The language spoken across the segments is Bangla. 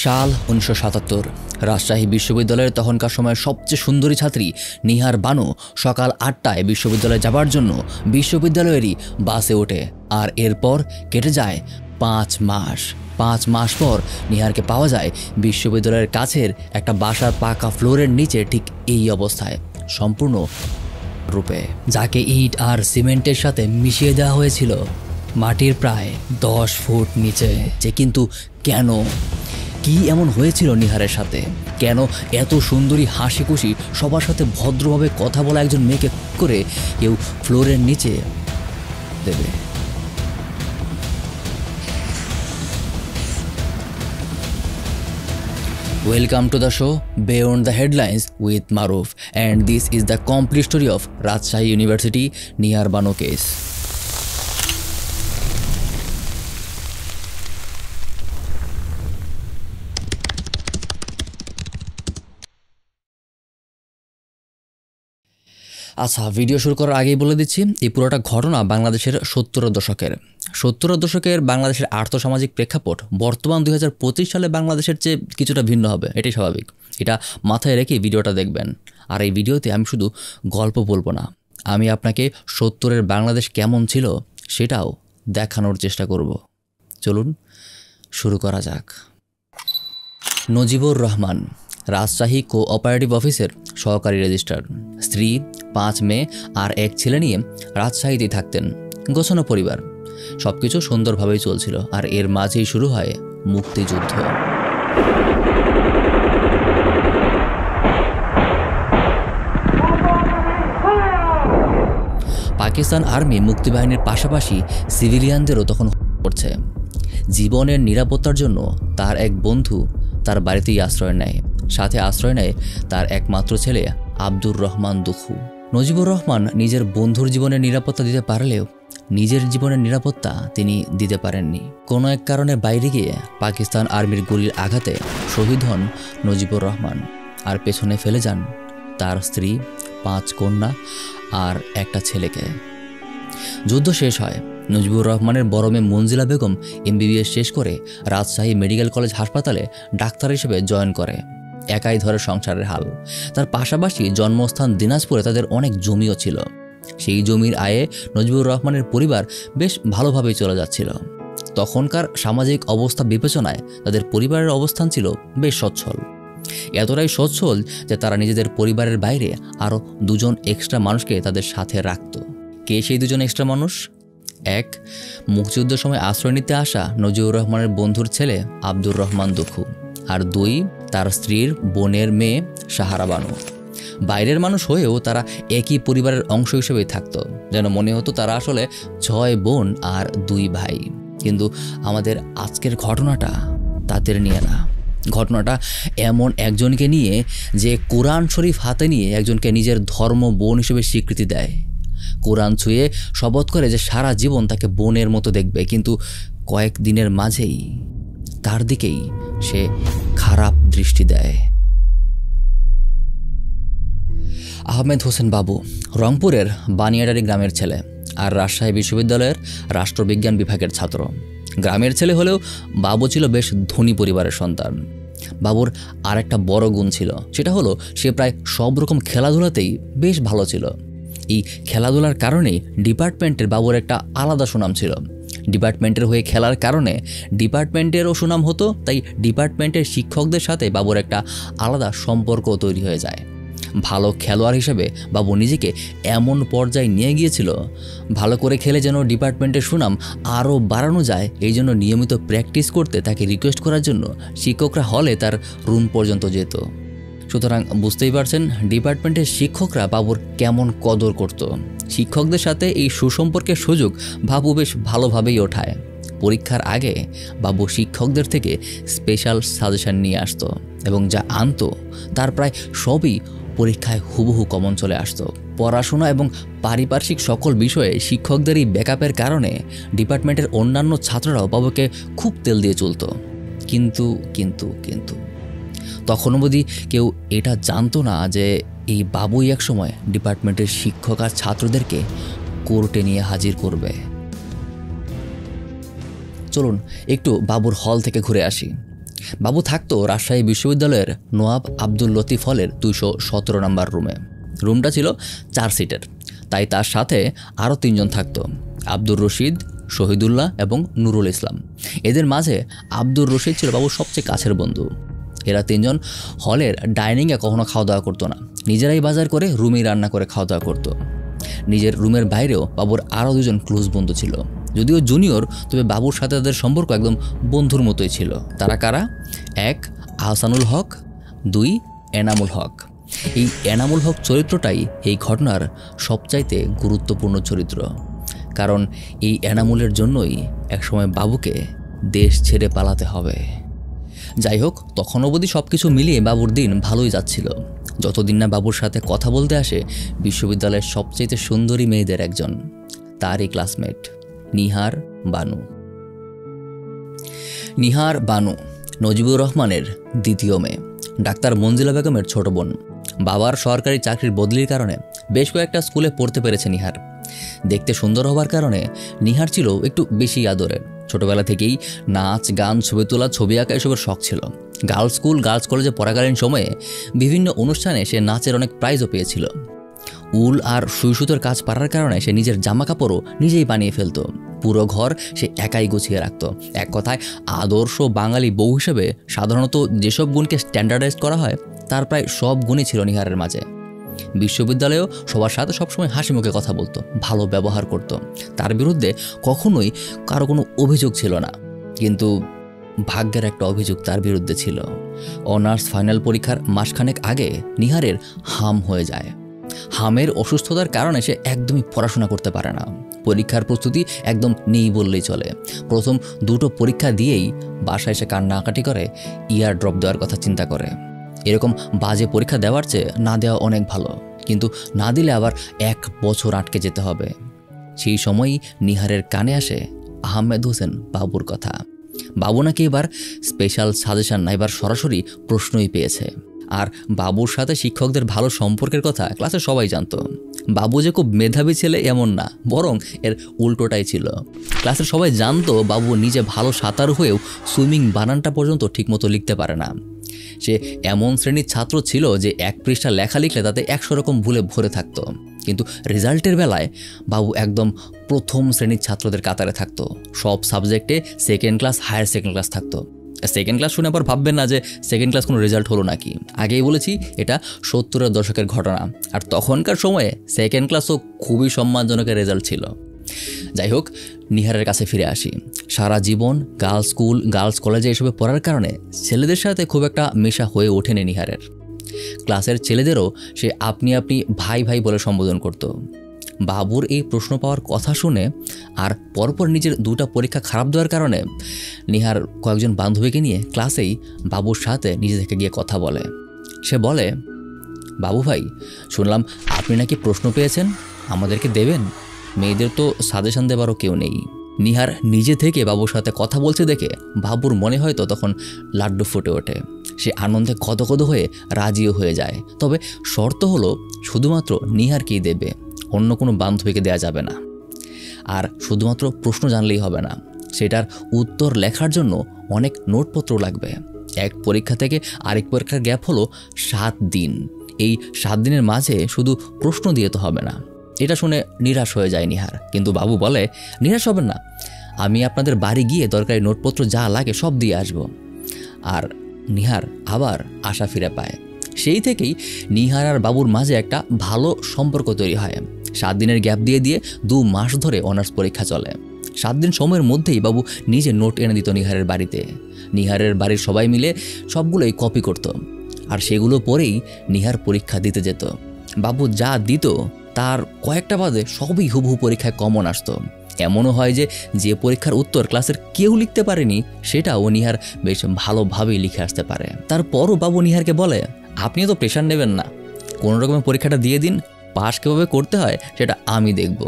সাল 1977। রাজশাহী বিশ্ববিদ্যালয়ের তখনকার সময়ের সবচেয়ে সুন্দরী ছাত্রী নিহার বানু সকাল 8টায় বিশ্ববিদ্যালয়ে যাবার জন্য বিশ্ববিদ্যালয়েরই বাসে ওঠে। আর এরপর কেটে যায় 5 মাস। 5 মাস পর নিহারকে পাওয়া যায় বিশ্ববিদ্যালয়ের কাছের একটা বাসার পাকা ফ্লোরের নিচে, ঠিক এই অবস্থায়, সম্পূর্ণ রূপে, যাকে ইট আর সিমেন্টের সাথে মিশিয়ে দেওয়া হয়েছিল মাটির প্রায় 10 ফুট নিচে। যে কিন্তু কেন, কি এমন হয়েছিল নিহারের সাথে? কেন এত সুন্দরী হাসি খুশি সবার সাথে ভদ্রভাবে কথা বলা একজন মেয়েকে করে কেউ ফ্লোরের নিচে দেবে? Welcome to the show Beyond the Headlines with Maruf, and this is the complete story of Rajshahi University Nihar Banu case. আচ্ছা, ভিডিও শুরু করার আগেই বলে দিচ্ছি, এই পুরোটা ঘটনা বাংলাদেশের 70-এর দশকের। 70-এর দশকের বাংলাদেশের আর্থসামাজিক প্রেক্ষাপট বর্তমান 2025 সালে বাংলাদেশের চেয়ে কিছুটা ভিন্ন হবে, এটাই স্বাভাবিক। এটা মাথায় রেখে ভিডিওটা দেখবেন। আর এই ভিডিওতে আমি শুধু গল্প বলবো না, আমি আপনাকে 70-এর বাংলাদেশ কেমন ছিল সেটাও দেখানোর চেষ্টা করব। চলুন শুরু করা যাক। নজিবুর রহমান রাজশাহী কোঅপারেটিভ অফিসের সহকারী রেজিস্ট্রার, স্ত্রী, 5 মেয়ে আর 1 ছেলে নিয়ে রাজশাহীতেই থাকতেন। গোছানো পরিবার, সব কিছু সুন্দরভাবেই চলছিল। আর এর মাঝেই শুরু হয় মুক্তিযুদ্ধ। পাকিস্তান আর্মি মুক্তিবাহিনীর পাশাপাশি সিভিলিয়ানদেরও তখন করছে। জীবনের নিরাপত্তার জন্য তার এক বন্ধু তার বাড়িতেই আশ্রয় নেয়। সাথে আশ্রয় নেয় তার একমাত্র ছেলে আব্দুর রহমান দুখু। নজিবুর রহমান নিজের বন্ধুর জীবনের নিরাপত্তা দিতে পারলেও নিজের জীবনের নিরাপত্তা তিনি দিতে পারেননি। কোনো এক কারণে বাইরে গিয়ে পাকিস্তান আর্মির গুলির আঘাতে শহীদ হন নজিবুর রহমান, আর পেছনে ফেলে যান তার স্ত্রী, 5 কন্যা আর একটা ছেলেকে। যুদ্ধ শেষ হয়। নজিবুর রহমানের বড় মেয়ে মঞ্জিলা বেগম MBBS শেষ করে রাজশাহী মেডিকেল কলেজ হাসপাতালে ডাক্তার হিসেবে জয়েন করে। একাই ধরে সংসারের হাল। তার পাশাপাশি জন্মস্থান দিনাজপুরে তাদের অনেক জমিও ছিল। সেই জমির আয়ে নজিবুর রহমানের পরিবার বেশ ভালোভাবেই চলে যাচ্ছিল। তখনকার সামাজিক অবস্থা বিবেচনায় তাদের পরিবারের অবস্থান ছিল বেশ সচ্ছল। এতটাই সচ্ছল যে তারা নিজেদের পরিবারের বাইরে আরও 2 জন এক্সট্রা মানুষকে তাদের সাথে রাখত। কে সেই 2 জন এক্সট্রা মানুষ? 1, মুক্তিযুদ্ধের সময় আশ্রয় নিতে আসা নজিবুর রহমানের বন্ধুর ছেলে আব্দুর রহমান দুখু, আর 2, তার স্ত্রীর বোনের মেয়ে সাহারা বানু। বাইরের মানুষ হয়েও তারা একই পরিবারের অংশ হিসেবেই থাকতো, যেন মনে হতো তারা আসলে 6 বোন আর 2 ভাই। কিন্তু আমাদের আজকের ঘটনাটা তাদের নিয়ে না। ঘটনাটা এমন একজনকে নিয়ে যে কোরআন শরীফ হাতে নিয়ে একজনকে নিজের ধর্ম বোন হিসেবে স্বীকৃতি দেয়। কোরআন ছুঁয়ে শপথ করে যে সারা জীবন তাকে বোনের মতো দেখবে, কিন্তু কয়েক দিনের মাঝেই তার দিকেই সে খারাপ দৃষ্টি দেয়। আহমেদ হোসেন বাবু রংপুরের বানিয়াডারি গ্রামের ছেলে, আর রাজশাহী বিশ্ববিদ্যালয়ের রাষ্ট্রবিজ্ঞান বিভাগের ছাত্র। গ্রামের ছেলে হলেও বাবু ছিল বেশ ধনী পরিবারের সন্তান। বাবুর আরেকটা বড় গুণ ছিল, সেটা হলো সে প্রায় সব রকম খেলাধুলাতেই বেশ ভালো ছিল। এই খেলাধুলার কারণেই ডিপার্টমেন্টের বাবুর একটা আলাদা সুনাম ছিল। ডিপার্টমেন্টের হয়ে খেলার কারণে ডিপার্টমেন্টেরও সুনাম হতো, তাই ডিপার্টমেন্টের শিক্ষকদের সাথে বাবুর একটা আলাদা সম্পর্ক তৈরি হয়ে যায়। ভালো খেলোয়াড় হিসেবে বাবু নিজেকে এমন পর্যায়ে নিয়ে গিয়েছিল, ভালো করে খেলে যেন ডিপার্টমেন্টের সুনাম আরও বাড়ানো যায়, এই জন্য নিয়মিত প্র্যাকটিস করতে তাকে রিকোয়েস্ট করার জন্য শিক্ষকরা হলে তার রুম পর্যন্ত যেত। সুতরাং বুঝতেই পারছেন ডিপার্টমেন্টের শিক্ষকরা বাবুর কেমন কদর করত। শিক্ষকদের সাথে এই সুসম্পর্কের সুযোগ বাবু বেশ ভালোভাবেই ওঠায়। পরীক্ষার আগে বাবু শিক্ষকদের থেকে স্পেশাল সাজেশন নিয়ে আসতো, এবং যা আনতো তার প্রায় সবই পরীক্ষায় হুবহু কমন চলে আসতো। পড়াশোনা এবং পারিপার্শ্বিক সকল বিষয়ে শিক্ষকদের এই ব্যাকআপের কারণে ডিপার্টমেন্টের অন্যান্য ছাত্ররাও বাবুকে খুব তেল দিয়ে চলত। কিন্তু কিন্তু কিন্তু তখন অবধি কেউ এটা জানতো না যে এই বাবুই একসময় ডিপার্টমেন্টের শিক্ষক আর ছাত্রদেরকে কোর্টে নিয়ে হাজির করবে। চলুন একটু বাবুর হল থেকে ঘুরে আসি। বাবু থাকতো রাজশাহী বিশ্ববিদ্যালয়ের নওয়াব আব্দুল লতিফ হলের 217 নম্বর রুমে। রুমটা ছিল 4 সিটের, তাই তার সাথে আরও 3 জন থাকতো, আব্দুর রশিদ, শহীদুল্লাহ এবং নুরুল ইসলাম। এদের মাঝে আব্দুর রশিদ ছিল বাবুর সবচেয়ে কাছের বন্ধু। এরা 3 জন হলের ডাইনিংয়ে কখনো খাওয়া দাওয়া করতো না, নিজেরাই বাজার করে রুমেই রান্না করে খাওয়া দাওয়া করতো। নিজের রুমের বাইরেও বাবুর আরও 2 জন ক্লোজ বন্ধু ছিল, যদিও জুনিয়র, তবে বাবুর সাথে তাদের সম্পর্ক একদম বন্ধুর মতোই ছিল। তারা কারা? 1 আহসানুল হক, 2 এনামুল হক। এই এনামুল হক চরিত্রটাই এই ঘটনার সবচাইতে গুরুত্বপূর্ণ চরিত্র, কারণ এই এনামুলের জন্যই একসময় বাবুকে দেশ ছেড়ে পালাতে হবে। যাই হোক, তখন অবধি সব কিছু মিলিয়ে বাবুর দিন ভালোই যাচ্ছিল, যতদিন না বাবুর সাথে কথা বলতে আসে বিশ্ববিদ্যালয়ের সবচেয়ে সুন্দরী মেয়েদের একজন, তারই ক্লাসমেট নিহার বানু। নিহার বানু নজিবুর রহমানের দ্বিতীয় মেয়ে, ডাক্তার মঞ্জিলা বেগমের ছোট বোন। বাবার সরকারি চাকরির বদলির কারণে বেশ কয়েকটা স্কুলে পড়তে পেরেছে নিহার। দেখতে সুন্দর হবার কারণে নিহার ছিল একটু বেশি আদরের। ছোটবেলা থেকেই নাচ, গান, ছবি তোলা, ছবি আঁকা এসবের শখ ছিল। গার্লস স্কুল, গার্লস কলেজে পড়াকালীন সময়ে বিভিন্ন অনুষ্ঠানে সে নাচের অনেক প্রাইজও পেয়েছিল। উল আর সুই সুতোর কাজ পারার কারণে সে নিজের জামা কাপড়ও নিজেই বানিয়ে ফেলতো। পুরো ঘর সে একাই গুছিয়ে রাখত। এক কথায় আদর্শ বাঙালি বউ হিসেবে সাধারণত যেসব গুণকে স্ট্যান্ডার্ডাইজ করা হয় তার প্রায় সব গুণই ছিল নিহারের মাঝে। বিশ্ববিদ্যালয়েও সবার সাথে সবসময় হাসি মুখে কথা বলতো, ভালো ব্যবহার করত। তার বিরুদ্ধে কখনোই কারো কোনো অভিযোগ ছিল না, কিন্তু ভাগ্যের একটা অভিযোগ তার বিরুদ্ধে ছিল। অনার্স ফাইনাল পরীক্ষার মাসখানেক আগে নিহারের হাম হয়ে যায়। হামের অসুস্থতার কারণে সে একদমই পড়াশোনা করতে পারে না। পরীক্ষার প্রস্তুতি একদম নেই বললেই চলে। প্রথম 2টো পরীক্ষা দিয়েই বাসায় এসে কান্নাকাটি করে, ইয়ার ড্রপ দেওয়ার কথা চিন্তা করে। এরকম বাজে পরীক্ষা দেওয়ার চেয়ে না দেওয়া অনেক ভালো, কিন্তু না দিলে আবার 1 বছর আটকে যেতে হবে। সেই সময়ই নিহারের কানে আসে আহমেদ হোসেন বাবুর কথা। বাবু নাকি এবার স্পেশাল সাজেশন না, এবার সরাসরি প্রশ্নই পেয়েছে। আর বাবুর সাথে শিক্ষকদের ভালো সম্পর্কের কথা ক্লাসে সবাই জানতো। বাবু যে খুব মেধাবী ছেলে এমন না, বরং এর উল্টোটাই ছিল। ক্লাসের সবাই জানতো বাবু নিজে ভালো সাঁতার হয়েও সুইমিং বানানটা পর্যন্ত ঠিকমতো লিখতে পারে না। সে এমন শ্রেণীর ছাত্র ছিল যে 1 পৃষ্ঠা লেখা লিখলে তাতে 100 রকম ভুলে ভরে থাকতো। কিন্তু রেজাল্টের বেলায় বাবু একদম প্রথম শ্রেণীর ছাত্রদের কাতারে থাকতো। সব সাবজেক্টে 2nd class, higher 2nd class থাকতো। 2nd ক্লাস শুনে আবার ভাববেন না যে 2nd ক্লাস কোনো রেজাল্ট হলো নাকি। আগেই বলেছি এটা 70-এর দশকের ঘটনা, আর তখনকার সময়ে 2nd ক্লাসও খুবই সম্মানজনক রেজাল্ট ছিল। যাই হোক, নিহারের কাছে ফিরে আসি। সারা জীবন গার্লস স্কুল, গার্লস কলেজে এসবে পড়ার কারণে ছেলেদের সাথে খুব একটা মেশা হয়ে ওঠেনি নিহারের। ক্লাসের ছেলেদেরও সে আপনি ভাই ভাই বলে সম্বোধন করত। বাবুর এই প্রশ্ন পাওয়ার কথা শুনে আর পরপর নিজের 2টা পরীক্ষা খারাপ দেওয়ার কারণে নিহার কয়েকজন বান্ধবীকে নিয়ে ক্লাসেই বাবুর সাথে নিজে থেকে গিয়ে কথা বলে। সে বলে, বাবু ভাই, শুনলাম আপনি নাকি প্রশ্ন পেয়েছেন, আমাদেরকে দেবেন? মেয়েদের তো সাজেশন দেবারও কেউ নেই। নিহার নিজে থেকে বাবুর সাথে কথা বলছে দেখে বাবুর মনে হয়তো তখন লাড্ডু ফুটে ওঠে। সে আনন্দে গদগদ হয়ে রাজিও হয়ে যায়। তবে শর্ত হলো শুধুমাত্র নিহারকেই দেবে, অন্য কোনো বান্ধবীকে দেয়া যাবে না। আর শুধুমাত্র প্রশ্ন জানলেই হবে না, সেটার উত্তর লেখার জন্য অনেক নোটপত্র লাগবে। 1 পরীক্ষা থেকে আরেক পরীক্ষার গ্যাপ হলো 7 দিন। এই 7 দিনের মাঝে শুধু প্রশ্ন দিয়ে তো হবে না। এটা শুনে নিরাশ হয়ে যায় নিহার, কিন্তু বাবু বলে, নিরাশ হবেন না, আমি আপনাদের বাড়ি গিয়ে দরকারি নোটপত্র যা লাগে সব দিয়ে আসব। আর নিহার আবার আশা ফিরে পায়। সেই থেকেই নিহার আর বাবুর মাঝে একটা ভালো সম্পর্ক তৈরি হয়। 7 দিনের গ্যাপ দিয়ে 2 মাস ধরে অনার্স পরীক্ষা চলে। 7 দিন সময়ের মধ্যেই বাবু নিজে নোট এনে দিত নিহারের বাড়িতে। নিহারের বাড়ির সবাই মিলে সবগুলোই কপি করত, আর সেগুলো পরেই নিহার পরীক্ষা দিতে যেত। বাবু যা দিত তার কয়েকটা বাদে সবই হুবহু পরীক্ষায় কমন আসতো। এমনও হয় যে পরীক্ষার উত্তর ক্লাসের কেউ লিখতে পারেনি সেটাও নিহার বেশ ভালোভাবেই লিখে আসতে পারে। তারপরও বাবু নিহারকে বলে, আপনিও তো প্রেশার নেবেন না, কোনো রকমের পরীক্ষাটা দিয়ে দিন, পাস কীভাবে করতে হয় সেটা আমি দেখব।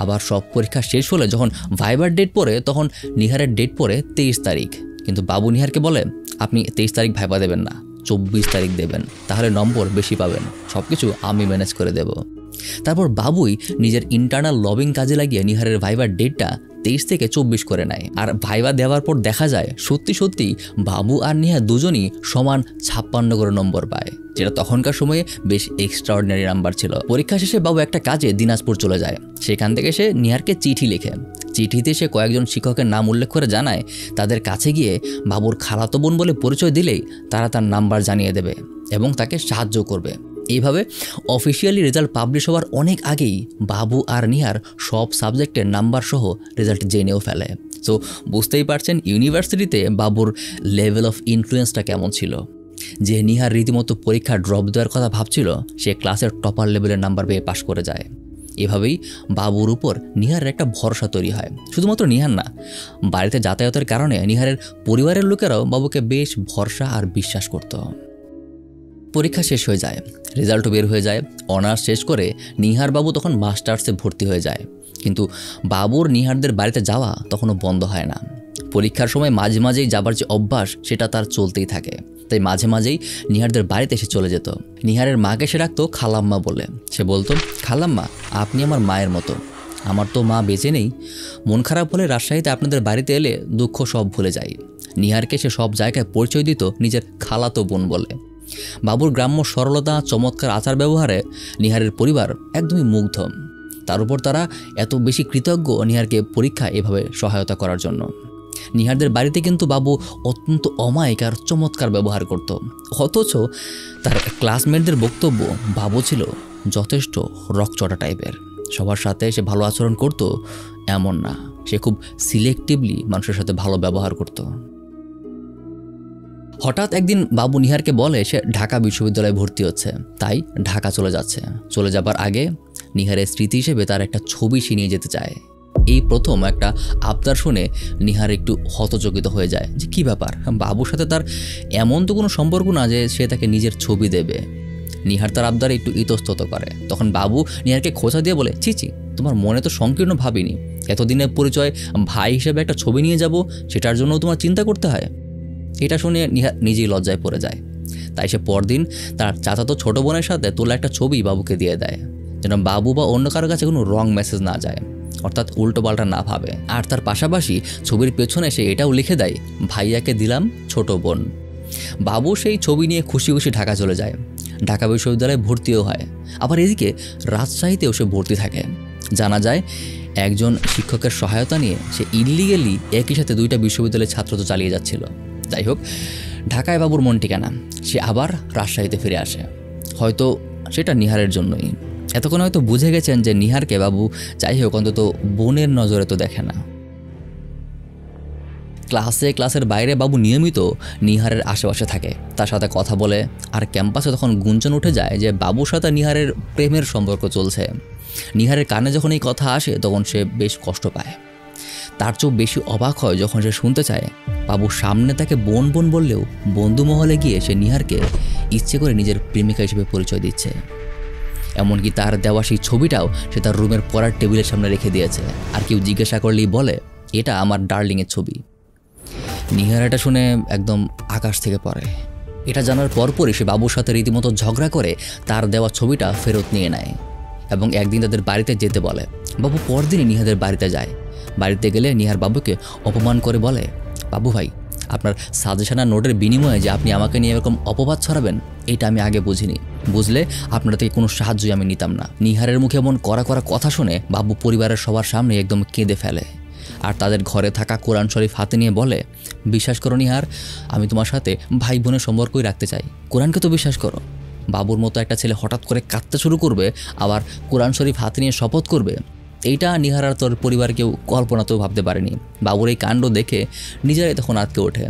আবার সব পরীক্ষা শেষ হলে যখন ভাইবার ডেট পড়ে তখন নিহারের ডেট পড়ে 23 তারিখ। কিন্তু বাবু নিহারকে বলে, আপনি 23 তারিখ ভাইবা দেবেন না, 24 তারিখ দেবেন, তাহলে নম্বর বেশি পাবেন, সব কিছু আমি ম্যানেজ করে দেব। তারপর বাবুই নিজের ইন্টারনাল লবিং কাজে লাগিয়ে নিহারের ভাইবার ডেটটা 23 থেকে 24 করে নেয়। আর ভাইবা দেওয়ার পর দেখা যায় সত্যি সত্যি বাবু আর নিহা দুজনই সমান 56 করে নম্বর পায়, যেটা তখনকার সময়ে বেশ এক্সট্রাঅর্ডিনারি নাম্বার ছিল। পরীক্ষা শেষে বাবু একটা কাজে দিনাজপুর চলে যায়। সেখান থেকে সে নিহারকে চিঠি লেখে। চিঠিতে সে কয়েকজন শিক্ষকের নাম উল্লেখ করে জানায় তাদের কাছে গিয়ে বাবুর খালাতো বোন বলে পরিচয় দিলেই তারা তার নাম্বার জানিয়ে দেবে এবং তাকে সাহায্য করবে। এইভাবে অফিসিয়ালি রেজাল্ট পাবলিশ হওয়ার অনেক আগেই বাবু আর নিহার সব সাবজেক্টের নাম্বার সহ রেজাল্ট জেনেও ফেলে। সো বুঝতেই পারছেন ইউনিভার্সিটিতে বাবুর লেভেল অফ ইনফ্লুয়েন্সটা কেমন ছিল। যে নিহার রীতিমতো পরীক্ষা ড্রপ দেওয়ার কথা ভাবছিল, সে ক্লাসের টপার লেভেলের নাম্বার পেয়ে পাশ করে যায়। এভাবেই বাবুর উপর নিহারের একটা ভরসা তৈরি হয়। শুধুমাত্র নিহার না, বাড়িতে যাতায়াতের কারণে নিহারের পরিবারের লোকেরাও বাবুকে বেশ ভরসা আর বিশ্বাস করত। পরীক্ষা শেষ হয়ে যায়, রেজাল্টও বের হয়ে যায়। অনার্স শেষ করে নিহার বাবু তখন মাস্টার্সে ভর্তি হয়ে যায়। কিন্তু বাবুর নিহারদের বাড়িতে যাওয়া তখনও বন্ধ হয় না। পরীক্ষার সময় মাঝে মাঝেই যাবার যে অভ্যাস সেটা তার চলতেই থাকে। তাই মাঝে মাঝেই নিহারদের বাড়িতে এসে চলে যেত। নিহারের মাকে সে ডাকতো খালাম্মা বলে। সে বলতো, খালাম্মা আপনি আমার মায়ের মতো, আমার তো মা বেঁচে নেই। মন খারাপ হলে রাজশাহীতে আপনাদের বাড়িতে এলে দুঃখ সব ভুলে যাই। নিহারকে সে সব জায়গায় পরিচয় দিত নিজের খালাতো বোন বলে। বাবুর গ্রাম্য সরলতা, চমৎকার আচার ব্যবহারে নিহারের পরিবার একদমই মুগ্ধ। তার উপর তারা এত বেশি কৃতজ্ঞ নিহারকে পরীক্ষায় এভাবে সহায়তা করার জন্য। নিহারদের বাড়িতে কিন্তু বাবু অত্যন্ত অমায়িক আর চমৎকার ব্যবহার করত। অথচ তার ক্লাসমেটদের বক্তব্য বাবু ছিল যথেষ্ট রকচটা টাইপের। সবার সাথে সে ভালো আচরণ করত এমন না, সে খুব সিলেক্টিভলি মানুষের সাথে ভালো ব্যবহার করত। হঠাৎ একদিন বাবু নিহারকে বলে সে ঢাকা বিশ্ববিদ্যালয়ে ভর্তি হচ্ছে, তাই ঢাকা চলে যাচ্ছে। চলে যাবার আগে নিহারের স্মৃতি হিসেবে তার একটা ছবি সে নিয়ে যেতে চায়। এই প্রথম একটা আবদার শুনে নিহার একটু হতচকিত হয়ে যায় যে কী ব্যাপার, বাবুর সাথে তার এমন তো কোনো সম্পর্ক না যে সে তাকে নিজের ছবি দেবে। নিহার তার আবদার একটু ইতস্তত করে। তখন বাবু নিহারকে খোঁচা দিয়ে বলে, চিচি তোমার মনে তো সংকীর্ণ ভাবিনি, এতদিনের পরিচয়, ভাই হিসেবে একটা ছবি নিয়ে যাব সেটার জন্য তোমার চিন্তা করতে হয়। এটা শুনে নিহার নিজেই লজ্জায় পড়ে যায়। তাই সে পরদিন তার চাচাতো ছোট বোনের সাথে তোলা একটা ছবি বাবুকে দিয়ে দেয়, যেন বাবু বা অন্য কারো কাছে কোনো রং মেসেজ না যায়, অর্থাৎ উল্টোপাল্টা না ভাবে। আর তার পাশাপাশি ছবির পেছনে সে এটাও লিখে দেয়, ভাইয়াকে দিলাম ছোট বোন। বাবু সেই ছবি নিয়ে খুশি খুশি ঢাকা চলে যায়। ঢাকা বিশ্ববিদ্যালয়ে ভর্তিও হয়। আবার এদিকে রাজশাহীতেও সে ভর্তি থাকে। জানা যায় একজন শিক্ষকের সহায়তা নিয়ে সে ইলিগেলি একই সাথে দুইটা বিশ্ববিদ্যালয়ের ছাত্র তো চালিয়ে যাচ্ছিল। যাই হোক, ঢাকায় বাবুর মন ঠিকানা, সে আবার রাজশাহীতে ফিরে আসে। হয়তো সেটা নিহারের জন্যই। এতক্ষণ হয়তো বুঝে গেছেন যে নিহারকে বাবু যাই হোক অন্তত বোনের নজরে তো দেখে না। ক্লাসের বাইরে বাবু নিয়মিত নিহারের আশেপাশে থাকে, তার সাথে কথা বলে। আর ক্যাম্পাসে তখন গুঞ্জন উঠে যায় যে বাবুর সাথে নিহারের প্রেমের সম্পর্ক চলছে। নিহারের কানে যখন এই কথা আসে তখন সে বেশ কষ্ট পায়। তার চেয়েও বেশি অবাক হয় যখন সে শুনতে চায় বাবুর সামনে তাকে বোন বোন বললেও বন্ধু মহলে গিয়ে সে নিহারকে ইচ্ছে করে নিজের প্রেমিকা হিসেবে পরিচয় দিচ্ছে। এমনকি তার দেওয়া সেই ছবিটাও সে তার রুমের পড়ার টেবিলের সামনে রেখে দিয়েছে। আর কেউ জিজ্ঞাসা করলেই বলে, এটা আমার ডার্লিংয়ের ছবি। নিহার এটা শুনে একদম আকাশ থেকে পড়ে। এটা জানার পরপরই সে বাবুর সাথে রীতিমতো ঝগড়া করে তার দেওয়া ছবিটা ফেরত নিয়ে নেয় এবং একদিন তাদের বাড়িতে যেতে বলে। বাবু পরদিনই নিহাদের বাড়িতে যায়। বাড়িতে গেলে নিহার বাবুকে অপমান করে বলে, বাবু ভাই, আপনার সাজেশন আর নোটের বিনিময়ে যে আপনি আমাকে নিয়ে এরকম অপবাদ ছড়াবেন এটা আমি আগে বুঝিনি, বুঝলে আপনার থেকে কোনো সাহায্যই আমি নিতাম না। নিহারের মুখে এমন কড়া কড়া কথা শুনে বাবু পরিবারের সবার সামনে একদম কেঁদে ফেলে আর তাদের ঘরে থাকা কোরআন শরীফ হাতে নিয়ে বলে, বিশ্বাস করো নিহার, আমি তোমার সাথে ভাই বোনের সম্পর্কই রাখতে চাই, কোরআনকে তো বিশ্বাস করো। বাবুর মতো একটা ছেলে হঠাৎ করে কাঁদতে শুরু করবে, আবার কোরআন শরীফ হাতে নিয়ে শপথ করবে, এইটা নিহার আর তোর পরিবার কেউ কল্পনাতেও ভাবতে পারেনি। বাবুর এই কাণ্ড দেখে নিজেরাই তখন আটকে ওঠে।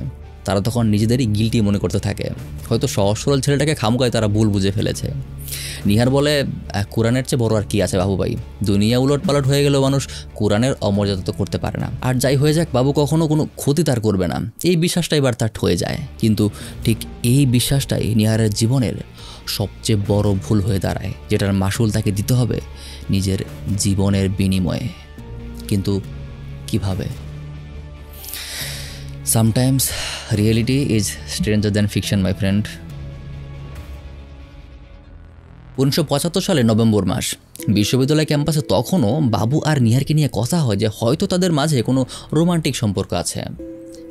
তারা তখন নিজেদেরই গিল্টি মনে করতে থাকে, হয়তো সহজ সরল ছেলেটাকে খামোকায় তারা ভুল বুঝে ফেলেছে। নিহার বলে, কোরআনের চেয়ে বড় আর কি আছে বাবু ভাই, দুনিয়া উলট পালট হয়ে গেলেও মানুষ কোরআনের অমর্যাদা তো করতে পারে না। আর যাই হয়ে যাক, বাবু কখনো কোনো ক্ষতি তার করবে না, এই বিশ্বাসটা এবার তার হয়ে যায়। কিন্তু ঠিক এই বিশ্বাসটাই নিহারের জীবনের সবচেয়ে বড় ভুল হয়ে দাঁড়ায়, যেটার মাসুল তাকে দিতে হবে নিজের জীবনের বিনিময়ে। কিন্তু কিভাবে? Sometimes reality is stranger than fiction, my friend. 1975 সালে নভেম্বর মাস, বিশ্ববিদ্যালয় ক্যাম্পাসে তখনও বাবু আর নিহারকে নিয়ে কথা হয় যে হয়তো তাদের মাঝে কোনো রোমান্টিক সম্পর্ক আছে।